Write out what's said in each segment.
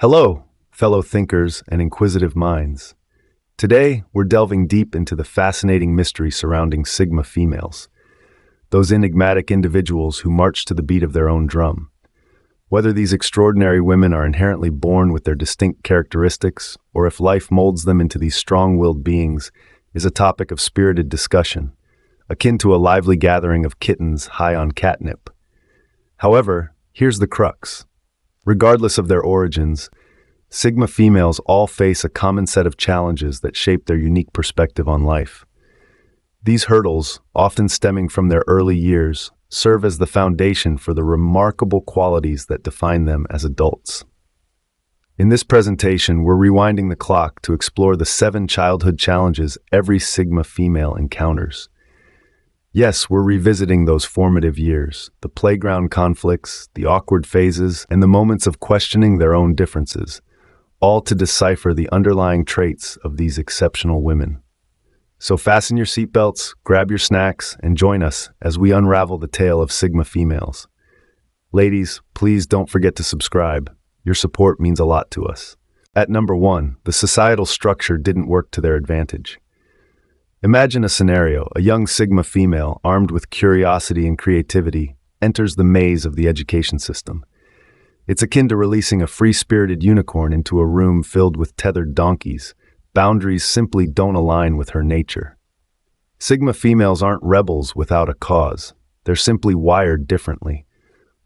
Hello, fellow thinkers and inquisitive minds. Today, we're delving deep into the fascinating mystery surrounding Sigma females, those enigmatic individuals who march to the beat of their own drum. Whether these extraordinary women are inherently born with their distinct characteristics, or if life molds them into these strong-willed beings, is a topic of spirited discussion, akin to a lively gathering of kittens high on catnip. However, here's the crux. Regardless of their origins, Sigma females all face a common set of challenges that shape their unique perspective on life. These hurdles, often stemming from their early years, serve as the foundation for the remarkable qualities that define them as adults. In this presentation, we're rewinding the clock to explore the 7 childhood challenges every Sigma female encounters. Yes, we're revisiting those formative years, the playground conflicts, the awkward phases, and the moments of questioning their own differences, all to decipher the underlying traits of these exceptional women. So fasten your seatbelts, grab your snacks, and join us as we unravel the tale of Sigma females. Ladies, please don't forget to subscribe. Your support means a lot to us. At number 1, the societal structure didn't work to their advantage. Imagine a scenario: a young Sigma female, armed with curiosity and creativity, enters the maze of the education system. It's akin to releasing a free-spirited unicorn into a room filled with tethered donkeys. Boundaries simply don't align with her nature. Sigma females aren't rebels without a cause. They're simply wired differently.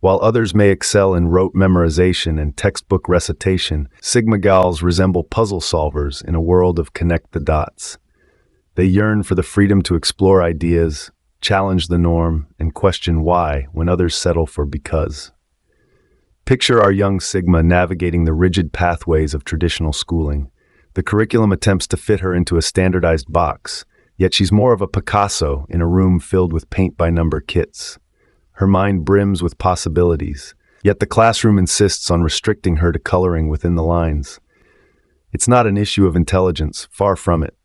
While others may excel in rote memorization and textbook recitation, Sigma gals resemble puzzle solvers in a world of connect the dots. They yearn for the freedom to explore ideas, challenge the norm, and question why when others settle for because. Picture our young Sigma navigating the rigid pathways of traditional schooling. The curriculum attempts to fit her into a standardized box, yet she's more of a Picasso in a room filled with paint-by-number kits. Her mind brims with possibilities, yet the classroom insists on restricting her to coloring within the lines. It's not an issue of intelligence, far from it.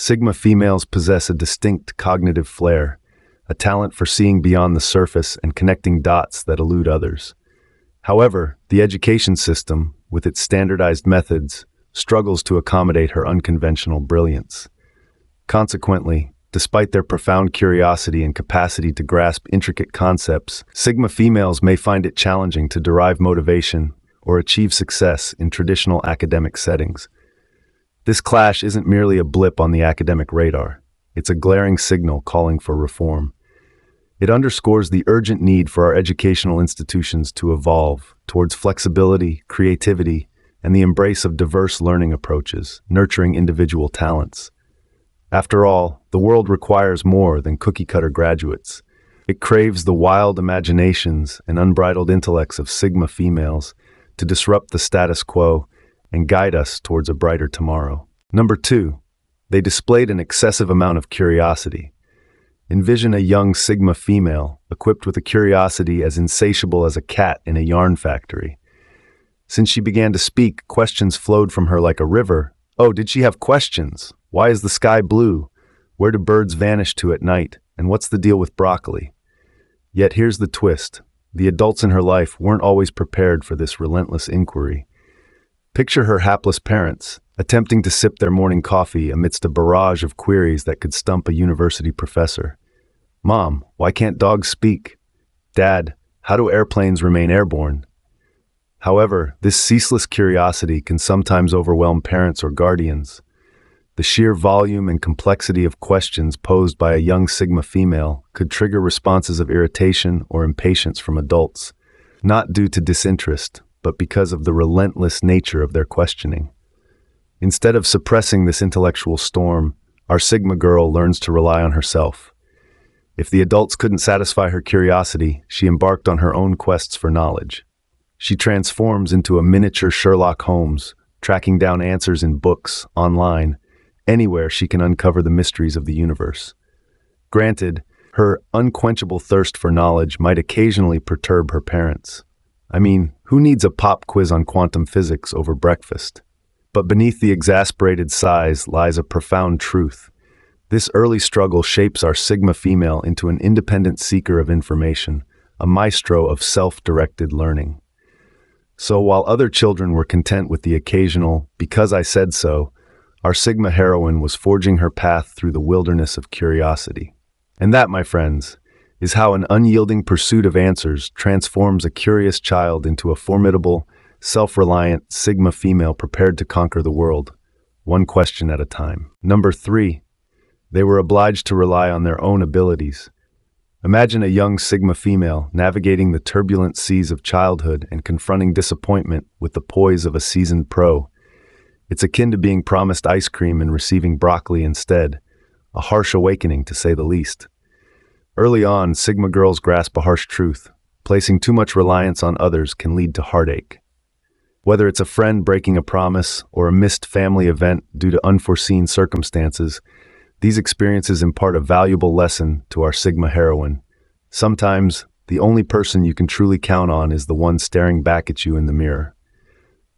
Sigma females possess a distinct cognitive flair, a talent for seeing beyond the surface and connecting dots that elude others. However, the education system, with its standardized methods, struggles to accommodate her unconventional brilliance. Consequently, despite their profound curiosity and capacity to grasp intricate concepts, Sigma females may find it challenging to derive motivation or achieve success in traditional academic settings. This clash isn't merely a blip on the academic radar. It's a glaring signal calling for reform. It underscores the urgent need for our educational institutions to evolve towards flexibility, creativity, and the embrace of diverse learning approaches, nurturing individual talents. After all, the world requires more than cookie-cutter graduates. It craves the wild imaginations and unbridled intellects of Sigma females to disrupt the status quo and guide us towards a brighter tomorrow. Number 2, they displayed an excessive amount of curiosity. Envision a young Sigma female equipped with a curiosity as insatiable as a cat in a yarn factory. Since she began to speak, questions flowed from her like a river. Oh, did she have questions? Why is the sky blue? Where do birds vanish to at night? And what's the deal with broccoli? Yet here's the twist. The adults in her life weren't always prepared for this relentless inquiry. Picture her hapless parents, attempting to sip their morning coffee amidst a barrage of queries that could stump a university professor. Mom, why can't dogs speak? Dad, how do airplanes remain airborne? However, this ceaseless curiosity can sometimes overwhelm parents or guardians. The sheer volume and complexity of questions posed by a young Sigma female could trigger responses of irritation or impatience from adults, not due to disinterest, but because of the relentless nature of their questioning. Instead of suppressing this intellectual storm, our Sigma girl learns to rely on herself. If the adults couldn't satisfy her curiosity, she embarked on her own quests for knowledge. She transforms into a miniature Sherlock Holmes, tracking down answers in books, online, anywhere she can uncover the mysteries of the universe. Granted, her unquenchable thirst for knowledge might occasionally perturb her parents. I mean, who needs a pop quiz on quantum physics over breakfast? But beneath the exasperated sighs lies a profound truth. This early struggle shapes our Sigma female into an independent seeker of information, a maestro of self-directed learning. So while other children were content with the occasional "because I said so," our Sigma heroine was forging her path through the wilderness of curiosity. And that, my friends, is how an unyielding pursuit of answers transforms a curious child into a formidable, self-reliant Sigma female prepared to conquer the world, one question at a time. Number 3, they were obliged to rely on their own abilities. Imagine a young Sigma female navigating the turbulent seas of childhood and confronting disappointment with the poise of a seasoned pro. It's akin to being promised ice cream and receiving broccoli instead, a harsh awakening to say the least. Early on, Sigma girls grasp a harsh truth. Placing too much reliance on others can lead to heartache. Whether it's a friend breaking a promise or a missed family event due to unforeseen circumstances, these experiences impart a valuable lesson to our Sigma heroine. Sometimes, the only person you can truly count on is the one staring back at you in the mirror.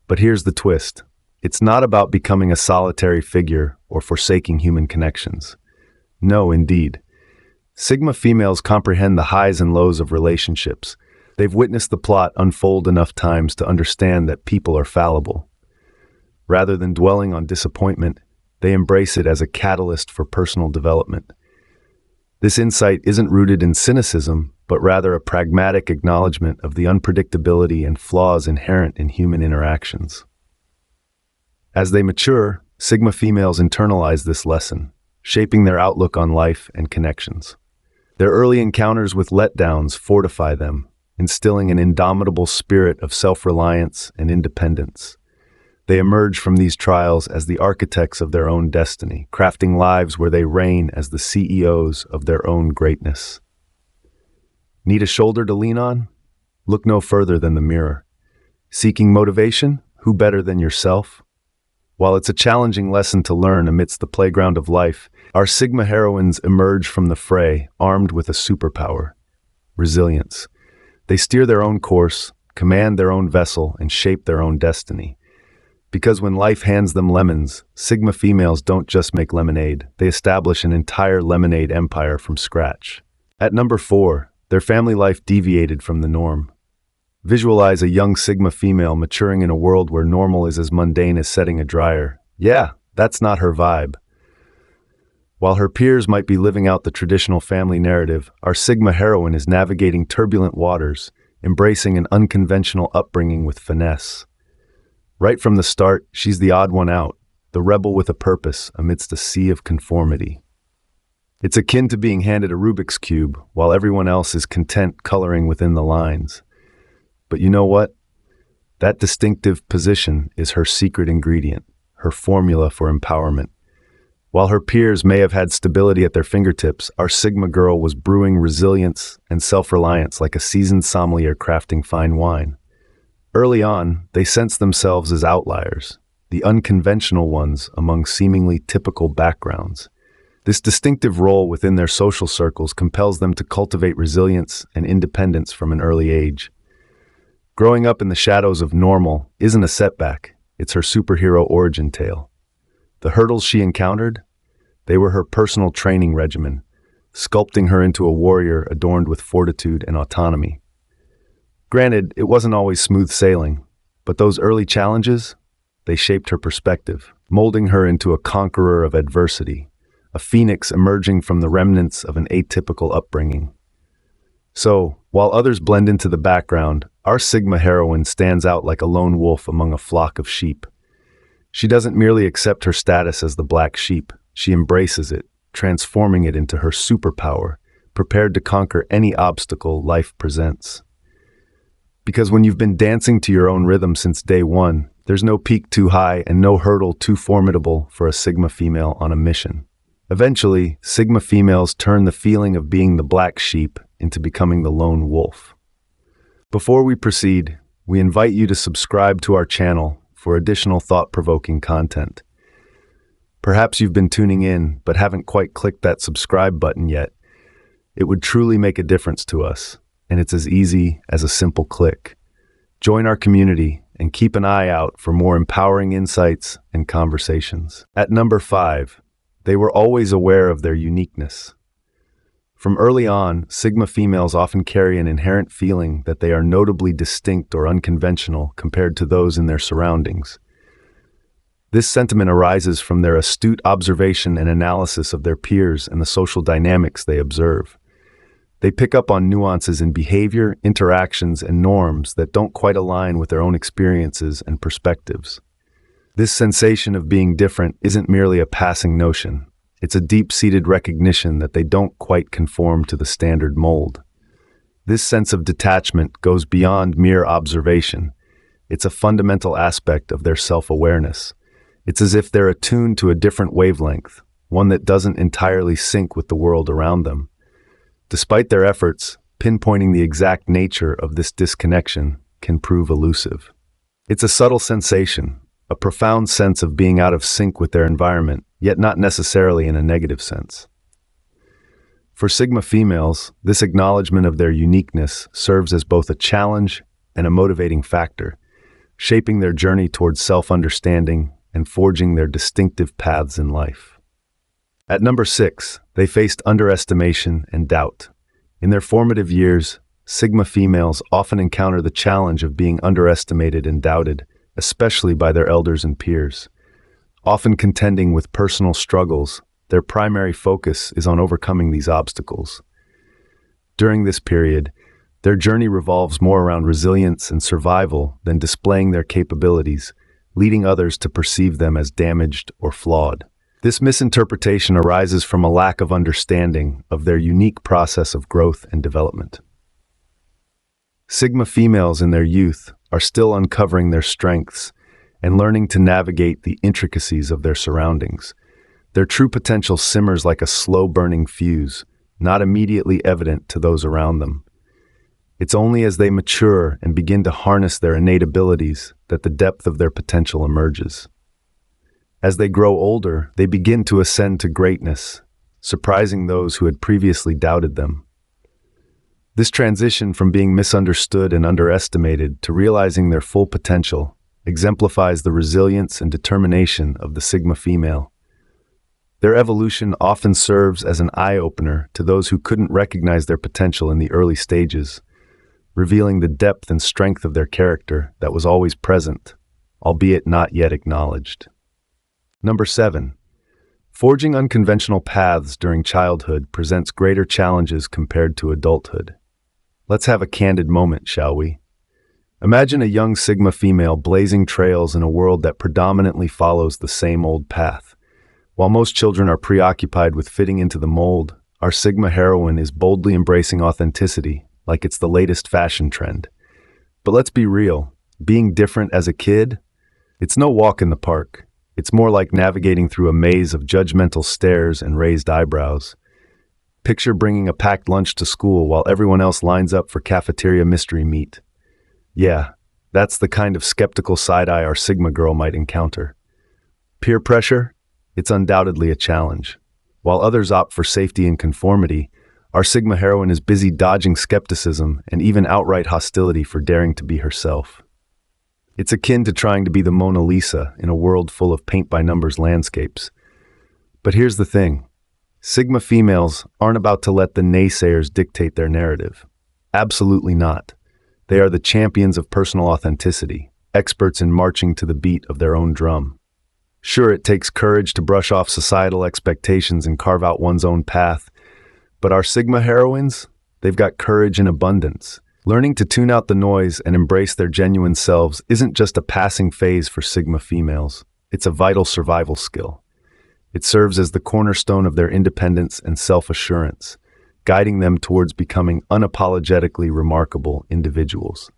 But here's the twist. It's not about becoming a solitary figure or forsaking human connections. No, indeed. Sigma females comprehend the highs and lows of relationships. They've witnessed the plot unfold enough times to understand that people are fallible. Rather than dwelling on disappointment, they embrace it as a catalyst for personal development. This insight isn't rooted in cynicism, but rather a pragmatic acknowledgement of the unpredictability and flaws inherent in human interactions. As they mature, Sigma females internalize this lesson, shaping their outlook on life and connections. Their early encounters with letdowns fortify them, instilling an indomitable spirit of self-reliance and independence. They emerge from these trials as the architects of their own destiny, crafting lives where they reign as the CEOs of their own greatness. Need a shoulder to lean on? Look no further than the mirror. Seeking motivation? Who better than yourself? While it's a challenging lesson to learn amidst the playground of life, our Sigma heroines emerge from the fray armed with a superpower: resilience. They steer their own course, command their own vessel, and shape their own destiny. Because when life hands them lemons, Sigma females don't just make lemonade, they establish an entire lemonade empire from scratch. At number 4, their family life deviated from the norm. Visualize a young Sigma female maturing in a world where normal is as mundane as setting a dryer. Yeah, that's not her vibe. While her peers might be living out the traditional family narrative, our Sigma heroine is navigating turbulent waters, embracing an unconventional upbringing with finesse. Right from the start, she's the odd one out, the rebel with a purpose amidst a sea of conformity. It's akin to being handed a Rubik's Cube while everyone else is content coloring within the lines. But you know what? That distinctive position is her secret ingredient, her formula for empowerment. While her peers may have had stability at their fingertips, our Sigma girl was brewing resilience and self-reliance like a seasoned sommelier crafting fine wine. Early on, they sensed themselves as outliers, the unconventional ones among seemingly typical backgrounds. This distinctive role within their social circles compels them to cultivate resilience and independence from an early age. Growing up in the shadows of normal isn't a setback, it's her superhero origin tale. The hurdles she encountered? They were her personal training regimen, sculpting her into a warrior adorned with fortitude and autonomy. Granted, it wasn't always smooth sailing, but those early challenges, they shaped her perspective, molding her into a conqueror of adversity, a phoenix emerging from the remnants of an atypical upbringing. So, while others blend into the background, our Sigma heroine stands out like a lone wolf among a flock of sheep. She doesn't merely accept her status as the black sheep, she embraces it, transforming it into her superpower, prepared to conquer any obstacle life presents. Because when you've been dancing to your own rhythm since day one, there's no peak too high and no hurdle too formidable for a Sigma female on a mission. Eventually, Sigma females turn the feeling of being the black sheep into becoming the lone wolf. Before we proceed, we invite you to subscribe to our channel for additional thought-provoking content. Perhaps you've been tuning in but haven't quite clicked that subscribe button yet. It would truly make a difference to us, and it's as easy as a simple click. Join our community and keep an eye out for more empowering insights and conversations. At number 5, they were always aware of their uniqueness. From early on, Sigma females often carry an inherent feeling that they are notably distinct or unconventional compared to those in their surroundings. This sentiment arises from their astute observation and analysis of their peers and the social dynamics they observe. They pick up on nuances in behavior, interactions, and norms that don't quite align with their own experiences and perspectives. This sensation of being different isn't merely a passing notion. It's a deep-seated recognition that they don't quite conform to the standard mold. This sense of detachment goes beyond mere observation. It's a fundamental aspect of their self-awareness. It's as if they're attuned to a different wavelength, one that doesn't entirely sync with the world around them. Despite their efforts, pinpointing the exact nature of this disconnection can prove elusive. It's a subtle sensation, a profound sense of being out of sync with their environment, yet not necessarily in a negative sense. For Sigma females, this acknowledgement of their uniqueness serves as both a challenge and a motivating factor, shaping their journey towards self-understanding and forging their distinctive paths in life. At number 6, they faced underestimation and doubt. In their formative years, Sigma females often encounter the challenge of being underestimated and doubted, especially by their elders and peers. Often contending with personal struggles, their primary focus is on overcoming these obstacles. During this period, their journey revolves more around resilience and survival than displaying their capabilities, leading others to perceive them as damaged or flawed. This misinterpretation arises from a lack of understanding of their unique process of growth and development. Sigma females in their youth are still uncovering their strengths and learning to navigate the intricacies of their surroundings. Their true potential simmers like a slow-burning fuse, not immediately evident to those around them. It's only as they mature and begin to harness their innate abilities that the depth of their potential emerges. As they grow older, they begin to ascend to greatness, surprising those who had previously doubted them. This transition from being misunderstood and underestimated to realizing their full potential exemplifies the resilience and determination of the Sigma female. Their evolution often serves as an eye-opener to those who couldn't recognize their potential in the early stages, revealing the depth and strength of their character that was always present, albeit not yet acknowledged. Number 7. Forging unconventional paths during childhood presents greater challenges compared to adulthood. Let's have a candid moment, shall we? Imagine a young Sigma female blazing trails in a world that predominantly follows the same old path. While most children are preoccupied with fitting into the mold, our Sigma heroine is boldly embracing authenticity, like it's the latest fashion trend. But let's be real, being different as a kid, it's no walk in the park. It's more like navigating through a maze of judgmental stares and raised eyebrows. Picture bringing a packed lunch to school while everyone else lines up for cafeteria mystery meat. Yeah, that's the kind of skeptical side-eye our Sigma girl might encounter. Peer pressure? It's undoubtedly a challenge. While others opt for safety and conformity, our Sigma heroine is busy dodging skepticism and even outright hostility for daring to be herself. It's akin to trying to be the Mona Lisa in a world full of paint-by-numbers landscapes. But here's the thing. Sigma females aren't about to let the naysayers dictate their narrative. Absolutely not. They are the champions of personal authenticity, experts in marching to the beat of their own drum. Sure, it takes courage to brush off societal expectations and carve out one's own path, but our Sigma heroines, they've got courage in abundance. Learning to tune out the noise and embrace their genuine selves isn't just a passing phase for Sigma females. It's a vital survival skill. It serves as the cornerstone of their independence and self-assurance, guiding them towards becoming unapologetically remarkable individuals.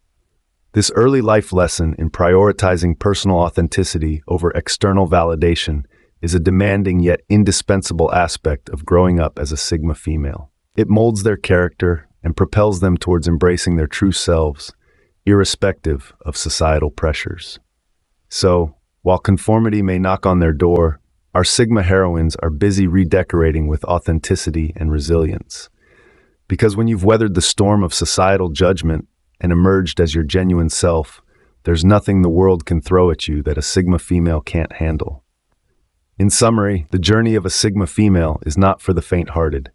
This early life lesson in prioritizing personal authenticity over external validation is a demanding yet indispensable aspect of growing up as a Sigma female. It molds their character and propels them towards embracing their true selves, irrespective of societal pressures. So, while conformity may knock on their door, our Sigma heroines are busy redecorating with authenticity and resilience. Because when you've weathered the storm of societal judgment and emerged as your genuine self, there's nothing the world can throw at you that a Sigma female can't handle. In summary, the journey of a Sigma female is not for the faint-hearted.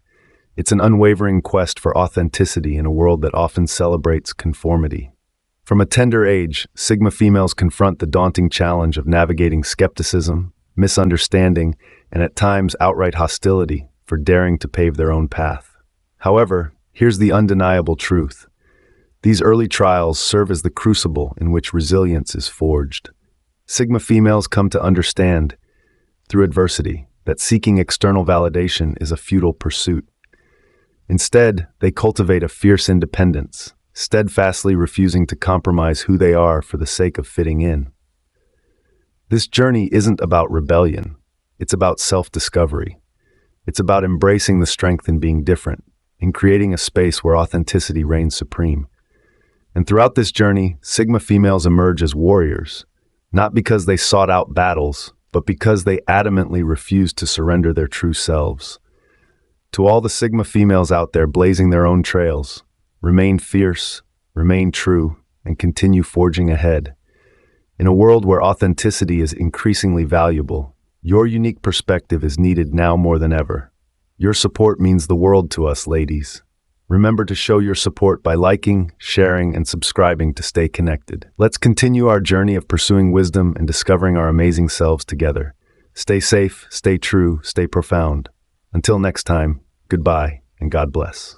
It's an unwavering quest for authenticity in a world that often celebrates conformity. From a tender age, Sigma females confront the daunting challenge of navigating skepticism, misunderstanding, and at times outright hostility for daring to pave their own path. However, here's the undeniable truth. These early trials serve as the crucible in which resilience is forged. Sigma females come to understand, through adversity, that seeking external validation is a futile pursuit. Instead, they cultivate a fierce independence, steadfastly refusing to compromise who they are for the sake of fitting in. This journey isn't about rebellion. It's about self-discovery. It's about embracing the strength in being different, in creating a space where authenticity reigns supreme. And throughout this journey, Sigma females emerge as warriors, not because they sought out battles, but because they adamantly refused to surrender their true selves. To all the Sigma females out there blazing their own trails, remain fierce, remain true, and continue forging ahead. In a world where authenticity is increasingly valuable, your unique perspective is needed now more than ever. Your support means the world to us, ladies. Remember to show your support by liking, sharing, and subscribing to stay connected. Let's continue our journey of pursuing wisdom and discovering our amazing selves together. Stay safe, stay true, stay profound. Until next time, goodbye, and God bless.